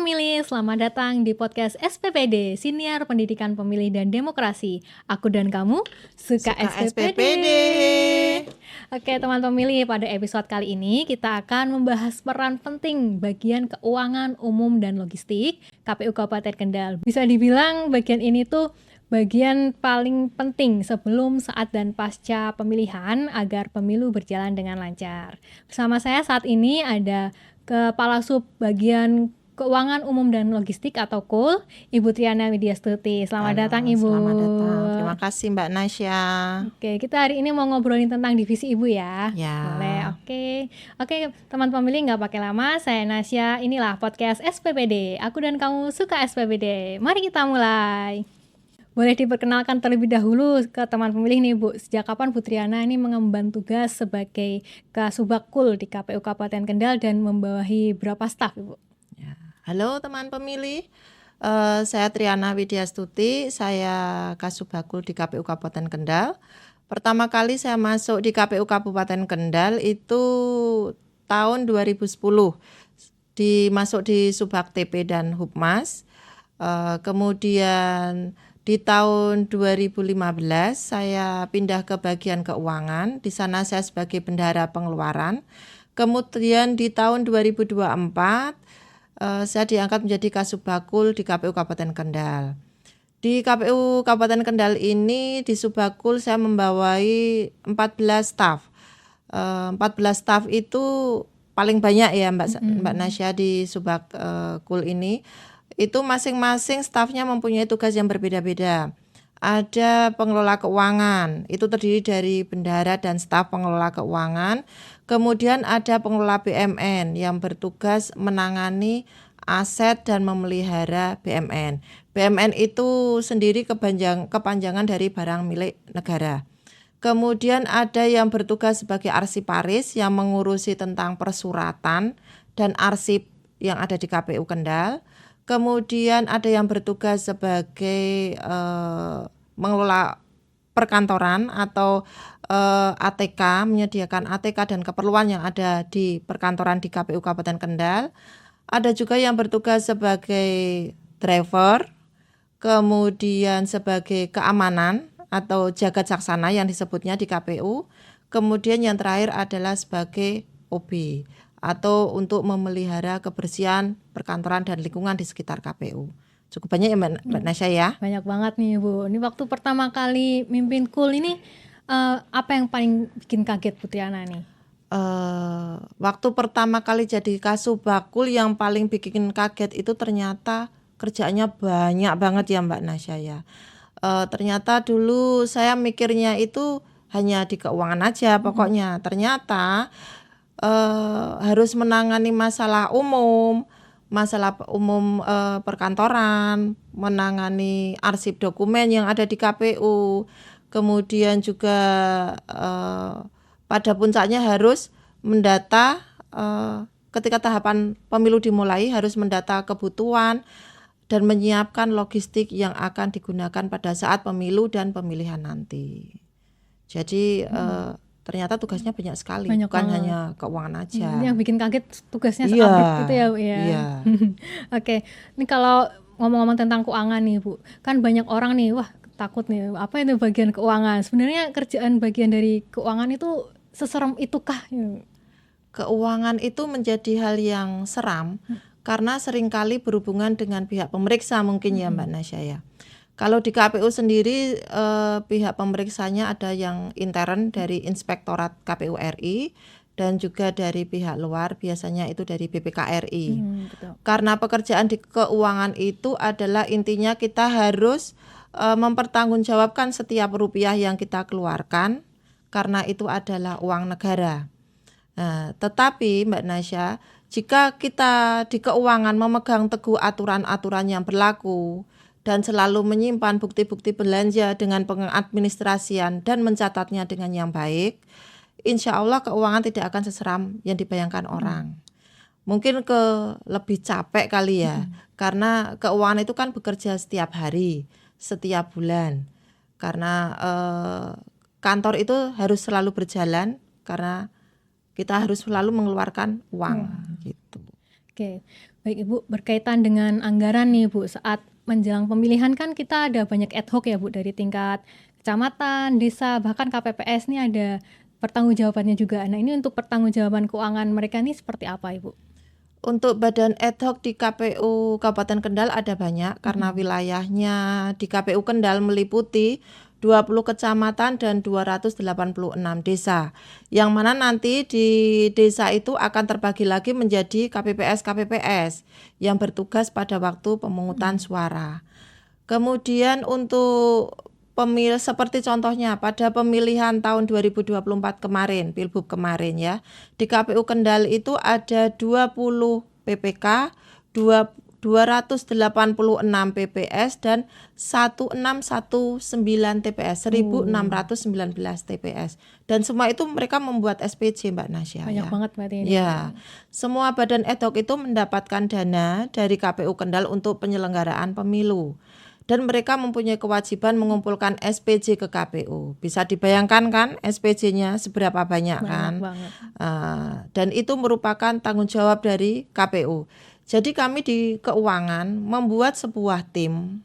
pemilih, selamat datang di podcast SPPD, Siniar Pendidikan Pemilih dan Demokrasi. Aku dan kamu suka SPPD. Oke teman pemilih, pada episode kali ini kita akan membahas peran penting bagian keuangan umum dan logistik KPU Kabupaten Kendal. Bisa dibilang bagian ini tuh bagian paling penting sebelum, saat, dan pasca pemilihan agar pemilu berjalan dengan lancar. Bersama saya saat ini ada Kepala Sub Bagian Keuangan Umum dan Logistik atau KUL, Ibu Triana Widyastuti. Selamat datang Ibu. Selamat datang. Terima kasih Mbak Nasya. Oke, kita hari ini mau ngobrolin tentang divisi Ibu ya. Ya. Boleh, oke teman pemilih nggak pakai lama, saya Nasya. Inilah podcast SPPD. Aku dan kamu suka SPPD. Mari kita mulai. Boleh diperkenalkan terlebih dahulu ke teman pemilih nih Bu, sejak kapan Bu Triana ini mengemban tugas sebagai Kasubag-Kul di KPU Kabupaten Kendal dan membawahi berapa staf Ibu? Ya. Halo teman pemilih, saya Triana Widyastuti, saya Kasubag-Kul di KPU Kabupaten Kendal. Pertama kali saya masuk di KPU Kabupaten Kendal itu tahun 2010, masuk di Subag TP dan Hubmas. Kemudian di tahun 2015 saya pindah ke bagian keuangan. Di sana saya sebagai bendahara pengeluaran. Kemudian di tahun 2024 saya diangkat menjadi Kasubag-Kul di KPU Kabupaten Kendal. Di KPU Kabupaten Kendal ini di Subag-Kul saya membawai 14 staf. 14 staf itu paling banyak ya Mbak Nasya di Subag-Kul ini. Itu masing-masing stafnya mempunyai tugas yang berbeda-beda. Ada pengelola keuangan, itu terdiri dari bendahara dan staf pengelola keuangan. Kemudian ada pengelola BMN yang bertugas menangani aset dan memelihara BMN. BMN itu sendiri kepanjangan dari barang milik negara. Kemudian ada yang bertugas sebagai arsiparis yang mengurusi tentang persuratan dan arsip yang ada di KPU Kendal. Kemudian ada yang bertugas sebagai mengelola perkantoran atau ATK, menyediakan ATK dan keperluan yang ada di perkantoran di KPU Kabupaten Kendal. Ada juga yang bertugas sebagai driver, kemudian sebagai keamanan atau jaga saksana yang disebutnya di KPU. Kemudian yang terakhir adalah sebagai OB atau untuk memelihara kebersihan perkantoran dan lingkungan di sekitar KPU. Cukup banyak ya Mbak Nasya ya? Banyak banget nih Bu. Ini waktu pertama kali mimpin KUL ini apa yang paling bikin kaget Bu Triana nih? Waktu pertama kali jadi Kasubag-Kul yang paling bikin kaget itu ternyata kerjaannya banyak banget ya Mbak Nasya ya. Ternyata dulu saya mikirnya itu hanya di keuangan aja pokoknya. Ternyata harus menangani masalah umum perkantoran, menangani arsip dokumen yang ada di KPU, kemudian juga pada puncaknya harus mendata ketika tahapan pemilu dimulai harus mendata kebutuhan dan menyiapkan logistik yang akan digunakan pada saat pemilu dan pemilihan nanti. Jadi ternyata tugasnya banyak sekali, bukan hanya keuangan aja. Yang bikin kaget tugasnya seabrik gitu ya Bu ya. Iya. Oke, ini kalau ngomong-ngomong tentang keuangan nih Bu, kan banyak orang nih, wah takut nih, apa itu bagian keuangan? Sebenarnya kerjaan bagian dari keuangan itu seserem itukah? Keuangan itu menjadi hal yang seram karena seringkali berhubungan dengan pihak pemeriksa mungkin ya Mbak Nasya ya. Kalau di KPU sendiri pihak pemeriksanya ada yang intern dari Inspektorat KPU RI dan juga dari pihak luar, biasanya itu dari BPK-RI. Karena pekerjaan di keuangan itu adalah intinya kita harus mempertanggungjawabkan setiap rupiah yang kita keluarkan karena itu adalah uang negara. Nah, tetapi Mbak Nasya, jika kita di keuangan memegang teguh aturan-aturan yang berlaku dan selalu menyimpan bukti-bukti belanja dengan pengadministrasian dan mencatatnya dengan yang baik, insya Allah keuangan tidak akan seseram yang dibayangkan orang. Mungkin lebih capek kali ya, karena keuangan itu kan bekerja setiap hari, setiap bulan. Karena kantor itu harus selalu berjalan karena kita harus selalu mengeluarkan uang gitu. Oke, baik Ibu, berkaitan dengan anggaran nih Bu, saat menjelang pemilihan kan kita ada banyak ad hoc ya Bu, dari tingkat kecamatan, desa, bahkan KPPS nih ada pertanggungjawabannya juga. Nah ini untuk pertanggungjawaban keuangan mereka nih seperti apa Ibu? Untuk badan ad hoc di KPU Kabupaten Kendal ada banyak karena wilayahnya di KPU Kendal meliputi 20 kecamatan dan 286 desa. Yang mana nanti di desa itu akan terbagi lagi menjadi KPPS yang bertugas pada waktu pemungutan suara. Kemudian untuk seperti contohnya pada pemilihan tahun 2024 kemarin, Pilbub kemarin ya, di KPU Kendal itu ada 20 PPK, 286 PPS dan 1619 TPS, 1619 TPS. Dan semua itu mereka membuat SPJ Mbak Nasya. Banyak ya. banget berarti ini. Ya, semua badan ad hoc itu mendapatkan dana dari KPU Kendal untuk penyelenggaraan pemilu. Dan mereka mempunyai kewajiban mengumpulkan SPJ ke KPU. Bisa dibayangkan kan SPJ-nya seberapa banyak kan? Banget. Dan itu merupakan tanggung jawab dari KPU. Jadi kami di keuangan membuat sebuah tim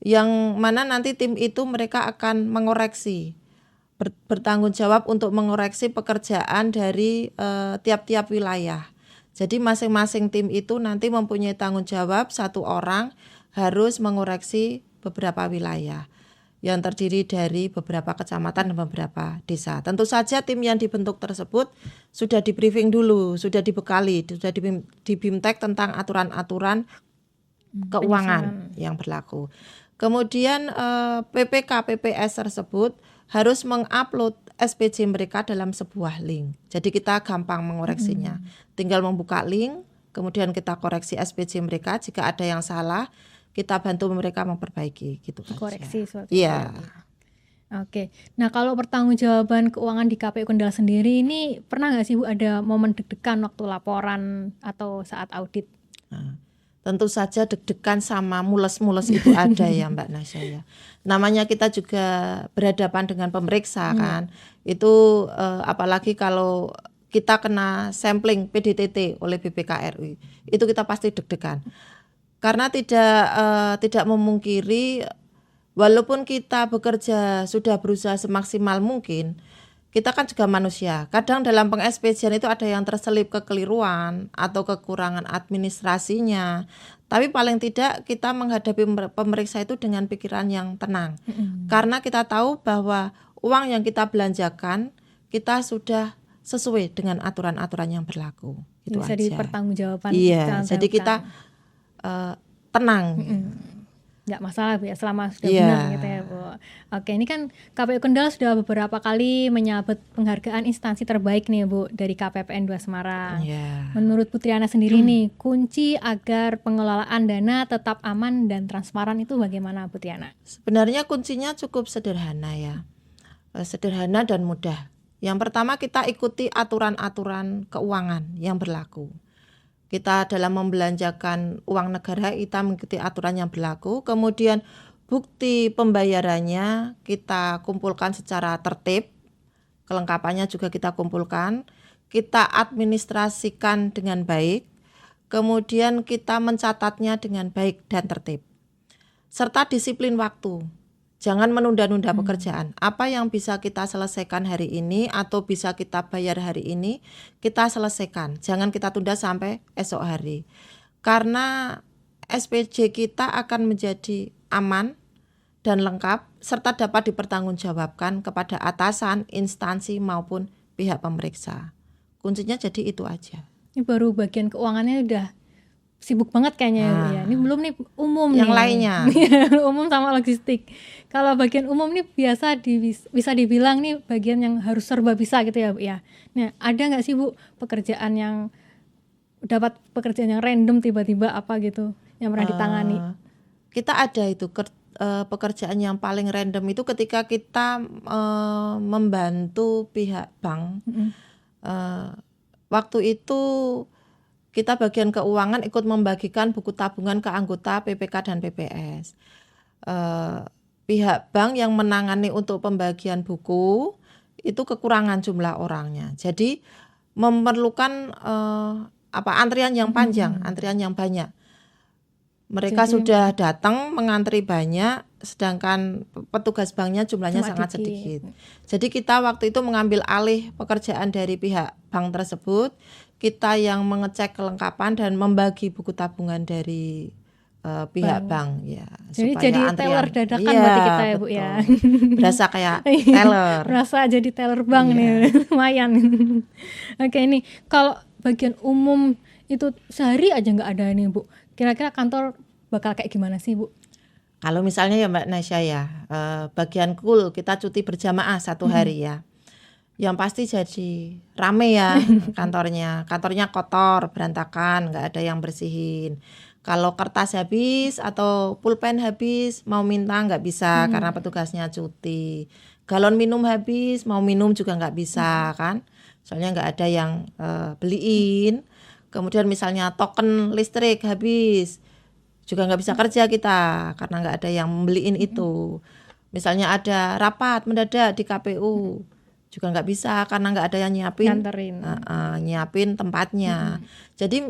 yang mana nanti tim itu mereka akan mengoreksi, bertanggung jawab untuk mengoreksi pekerjaan dari tiap-tiap wilayah. Jadi masing-masing tim itu nanti mempunyai tanggung jawab, satu orang harus mengoreksi beberapa wilayah yang terdiri dari beberapa kecamatan dan beberapa desa. Tentu saja tim yang dibentuk tersebut sudah di briefing dulu, sudah dibekali, sudah di BIMTEK tentang aturan-aturan keuangan yang berlaku. Kemudian PPK PPS tersebut harus mengupload SPJ mereka dalam sebuah link. Jadi kita gampang mengoreksinya. Tinggal membuka link, kemudian kita koreksi SPJ mereka. Jika ada yang salah, kita bantu mereka memperbaiki gitu saja. Koreksi seperti Iya. Oke. Nah, kalau pertanggungjawaban keuangan di KPU Kendal sendiri ini pernah nggak sih Bu ada momen deg-degan waktu laporan atau saat audit? Tentu saja deg-degan sama mules-mules itu ada ya Mbak Nasya ya. Namanya kita juga berhadapan dengan pemeriksa kan. Itu apalagi kalau kita kena sampling PDTT oleh BPKRI, itu kita pasti deg-degan. Karena tidak memungkiri, walaupun kita bekerja sudah berusaha semaksimal mungkin, kita kan juga manusia. Kadang dalam peng-SPJ itu ada yang terselip kekeliruan atau kekurangan administrasinya. Tapi paling tidak kita menghadapi pemeriksa itu dengan pikiran yang tenang. Karena kita tahu bahwa uang yang kita belanjakan, kita sudah sesuai dengan aturan-aturan yang berlaku. Itu bisa aja. dipertanggungjawabkan. Iya, jadi kita tenang. Nggak masalah Bu ya, selama sudah benar gitu ya Bu. Oke, ini kan KPU Kendal sudah beberapa kali menyabet penghargaan instansi terbaik nih Bu dari KPPN 2 Semarang. Menurut Bu Triana sendiri nih, kunci agar pengelolaan dana tetap aman dan transparan itu bagaimana Bu Triana? Sebenarnya kuncinya cukup sederhana ya, sederhana dan mudah. Yang pertama kita ikuti aturan-aturan keuangan yang berlaku. Kita dalam membelanjakan uang negara kita mengikuti aturan yang berlaku. Kemudian bukti pembayarannya kita kumpulkan secara tertib. Kelengkapannya juga kita kumpulkan. Kita administrasikan dengan baik. Kemudian kita mencatatnya dengan baik dan tertib. Serta disiplin waktu. Jangan menunda-nunda pekerjaan. Apa yang bisa kita selesaikan hari ini atau bisa kita bayar hari ini, kita selesaikan. Jangan kita tunda sampai esok hari. Karena SPJ kita akan menjadi aman dan lengkap serta dapat dipertanggungjawabkan kepada atasan, instansi maupun pihak pemeriksa. Kuncinya jadi itu aja. Ini baru bagian keuangannya udah sibuk banget kayaknya ya. Ini belum nih umum yang nih. lainnya. Umum sama logistik. Kalau bagian umum nih bisa dibilang nih bagian yang harus serba bisa gitu ya Bu ya. Nah, ada nggak sih Bu pekerjaan yang dapat pekerjaan yang random tiba-tiba apa gitu yang pernah ditangani? Kita ada itu pekerjaan yang paling random itu ketika kita membantu pihak bank. Waktu itu kita bagian keuangan ikut membagikan buku tabungan ke anggota PPK dan PPS. Pihak bank yang menangani untuk pembagian buku itu kekurangan jumlah orangnya. Jadi memerlukan antrian yang panjang, antrian yang banyak. Mereka Jadi- sudah datang mengantri banyak, sedangkan petugas banknya jumlahnya Cuma sangat dikit. sedikit. Jadi kita waktu itu mengambil alih pekerjaan dari pihak bank tersebut. Kita yang mengecek kelengkapan dan membagi buku tabungan dari pihak bank ya. Jadi supaya jadi antrian. teller dadakan Iya, berarti kita ya Bu betul. ya. Berasa kayak Iya. teller. Merasa jadi teller bank Iya. nih, lumayan. Oke, ini kalau bagian umum itu sehari aja nggak ada nih Bu. Kira-kira kantor bakal kayak gimana sih Bu? Kalau misalnya ya Mbak Nasya ya, bagian cool kita cuti berjamaah 1 hari ya. Yang pasti jadi rame ya kantornya. Kantornya kotor, berantakan, nggak ada yang bersihin. Kalau kertas habis atau pulpen habis, mau minta nggak bisa karena petugasnya cuti. Galon minum habis, mau minum juga nggak bisa kan. Soalnya nggak ada yang beliin. Kemudian misalnya token listrik habis, juga nggak bisa kerja kita karena nggak ada yang membeliin itu. Misalnya ada rapat mendadak di KPU, juga nggak bisa karena nggak ada yang Nganterin. nyiapin tempatnya. Jadi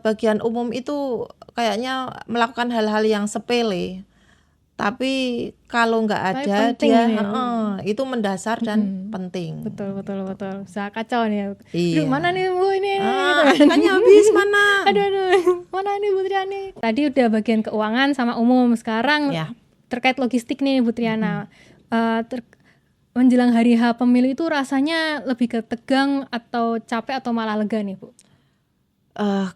bagian umum itu kayaknya melakukan hal-hal yang sepele, tapi kalau nggak Tapi ada penting dia ini ya. itu mendasar dan penting. Betul. Bisa kacau nih. Iya. Aduh, mana nih Bu ini? Makanya habis mana? Aduh, mana nih Bu Triani? Tadi udah bagian keuangan sama umum. Sekarang Ya. terkait logistik nih Bu Triana. Menjelang hari H pemilu itu rasanya lebih ke tegang atau capek atau malah lega nih Bu?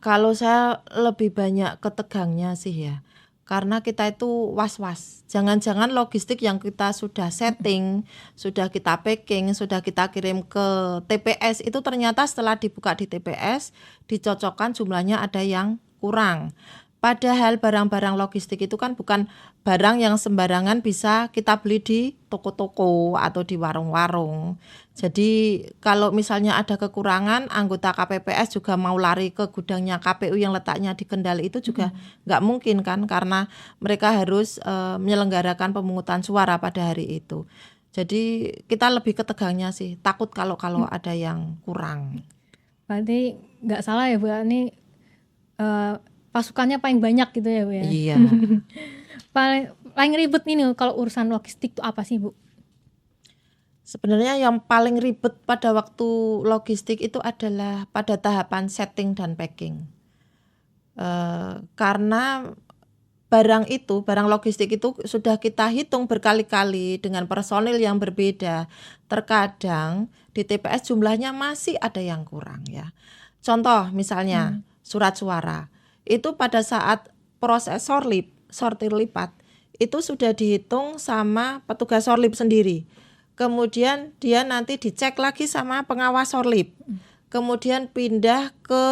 Kalau saya lebih banyak ketegangnya sih ya, karena kita itu was-was. Jangan-jangan logistik yang kita sudah setting, sudah kita packing, sudah kita kirim ke TPS itu ternyata setelah dibuka di TPS dicocokkan jumlahnya ada yang kurang. Padahal barang-barang logistik itu kan bukan barang yang sembarangan bisa kita beli di toko-toko atau di warung-warung. Jadi kalau misalnya ada kekurangan, anggota KPPS juga mau lari ke gudangnya KPU yang letaknya di Kendal itu juga nggak mungkin kan, karena mereka harus menyelenggarakan pemungutan suara pada hari itu. Jadi kita lebih ketegangnya sih, takut kalau ada yang kurang. Berarti nggak salah ya Bu, ini pasukannya paling banyak gitu ya Bu ya? Iya. Paling ribet nih kalau urusan logistik itu apa sih Bu? Sebenarnya yang paling ribet pada waktu logistik itu adalah pada tahapan setting dan packing. Karena barang logistik itu sudah kita hitung berkali-kali dengan personil yang berbeda. Terkadang di TPS jumlahnya masih ada yang kurang ya. Contoh misalnya surat suara. Itu pada saat proses sortir lipat itu sudah dihitung sama petugas sorlip sendiri. Kemudian dia nanti dicek lagi sama pengawas sorlip. Kemudian pindah ke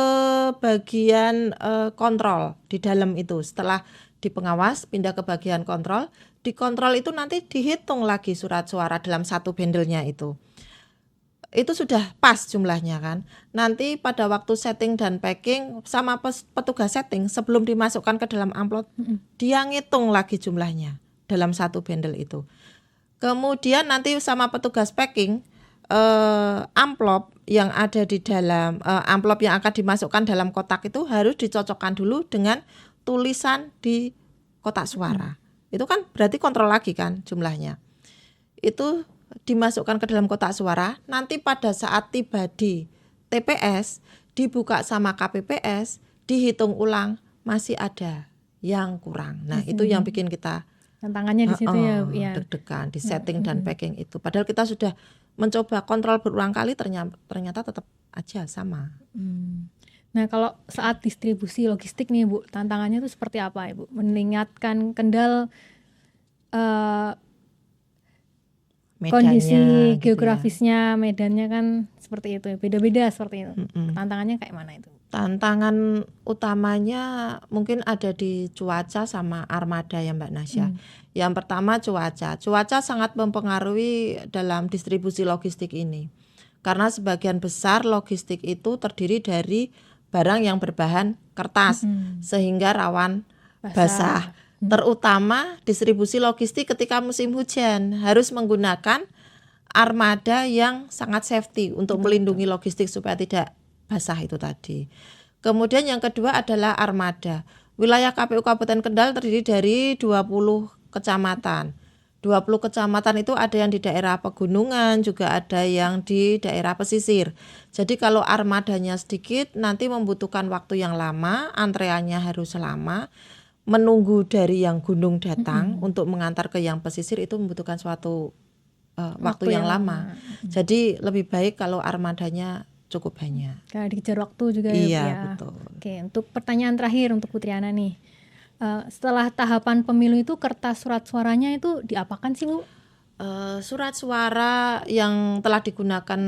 bagian kontrol di dalam itu. Setelah di pengawas pindah ke bagian kontrol. Di kontrol itu nanti dihitung lagi surat suara dalam satu bandelnya itu. Itu sudah pas jumlahnya kan. Nanti pada waktu setting dan packing sama petugas setting sebelum dimasukkan ke dalam amplop, dia ngitung lagi jumlahnya dalam satu bendel itu. Kemudian nanti sama petugas packing, amplop yang ada di dalam amplop yang akan dimasukkan dalam kotak itu harus dicocokkan dulu dengan tulisan di kotak suara. Itu kan berarti kontrol lagi kan jumlahnya. Itu dimasukkan ke dalam kotak suara, nanti pada saat tiba di TPS, dibuka sama KPPS, dihitung ulang, masih ada yang kurang. Nah, itu yang bikin kita tantangannya di situ ya Bu ya. deg-degan di setting dan packing itu. Padahal kita sudah mencoba kontrol berulang kali, ternyata tetap aja sama. Nah, kalau saat distribusi logistik nih Bu, tantangannya itu seperti apa ya Bu? Mengingatkan Kendal kondisi Medannya, geografisnya, medannya kan seperti itu, beda-beda seperti itu. Tantangannya kayak mana itu? Tantangan utamanya mungkin ada di cuaca sama armada ya Mbak Nasya. Yang pertama cuaca. Cuaca sangat mempengaruhi dalam distribusi logistik ini. Karena sebagian besar logistik itu terdiri dari barang yang berbahan kertas sehingga rawan basah. Terutama distribusi logistik ketika musim hujan harus menggunakan armada yang sangat safety untuk melindungi logistik supaya tidak basah itu tadi. Kemudian yang kedua adalah armada. Wilayah KPU Kabupaten Kendal terdiri dari 20 kecamatan. 20 kecamatan itu ada yang di daerah pegunungan, juga ada yang di daerah pesisir. Jadi kalau armadanya sedikit nanti membutuhkan waktu yang lama, antreannya harus lama. Menunggu dari yang gunung datang untuk mengantar ke yang pesisir itu membutuhkan suatu waktu yang lama. Jadi lebih baik kalau armadanya cukup banyak. Kayak dikejar waktu juga Iya, ya. betul. Oke, untuk pertanyaan terakhir untuk Putriana nih. Setelah tahapan pemilu itu kertas surat suaranya itu diapakan sih Bu? Surat suara yang telah digunakan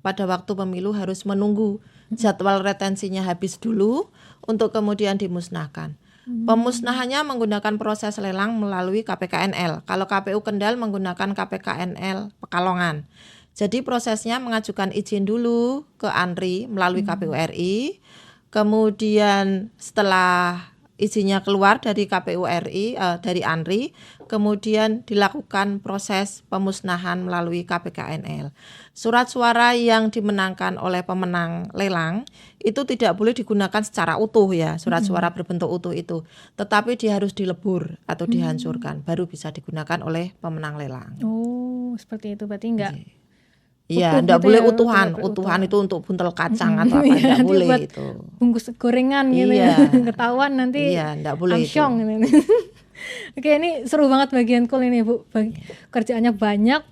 pada waktu pemilu harus menunggu jadwal retensinya habis dulu untuk kemudian dimusnahkan. Pemusnahannya menggunakan proses lelang melalui KPKNL. Kalau KPU Kendal menggunakan KPKNL Pekalongan. Jadi prosesnya mengajukan izin dulu ke ANRI melalui KPU RI. Kemudian setelah izinnya keluar dari KPU RI, dari ANRI, kemudian dilakukan proses pemusnahan melalui KPKNL. Surat suara yang dimenangkan oleh pemenang lelang itu tidak boleh digunakan secara utuh ya, surat suara berbentuk utuh itu, tetapi dia harus dilebur atau dihancurkan, baru bisa digunakan oleh pemenang lelang. Oh, seperti itu berarti enggak. Iya, enggak boleh utuhan itu untuk buntel kacang atau apa, enggak boleh itu. Bungkus gorengan gitu ya. Ketahuan nanti. Iya, enggak boleh itu. Gitu. Oke, ini seru banget bagian cool ini Bu. Kerjaannya banyak,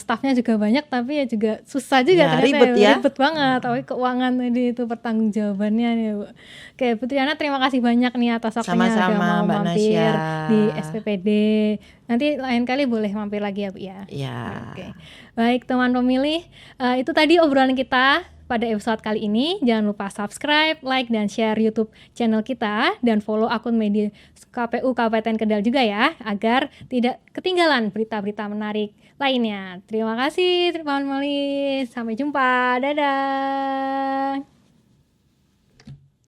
stafnya juga banyak, tapi ya juga susah juga ternyata ribet banget. Tapi keuangan tadi itu pertanggungjawabannya nih Bu. Oke, Putriana terima kasih banyak nih atas waktunya udah mau mampir di SPPD. Nanti lain kali boleh mampir lagi ya Bu ya. Iya. Oke. Baik teman pemilih, itu tadi obrolan kita pada episode kali ini. Jangan lupa subscribe, like, dan share YouTube channel kita, dan follow akun media KPU Kabupaten Kendal juga ya, agar tidak ketinggalan berita-berita menarik lainnya. Terima kasih teman pemilih, sampai jumpa, dadah.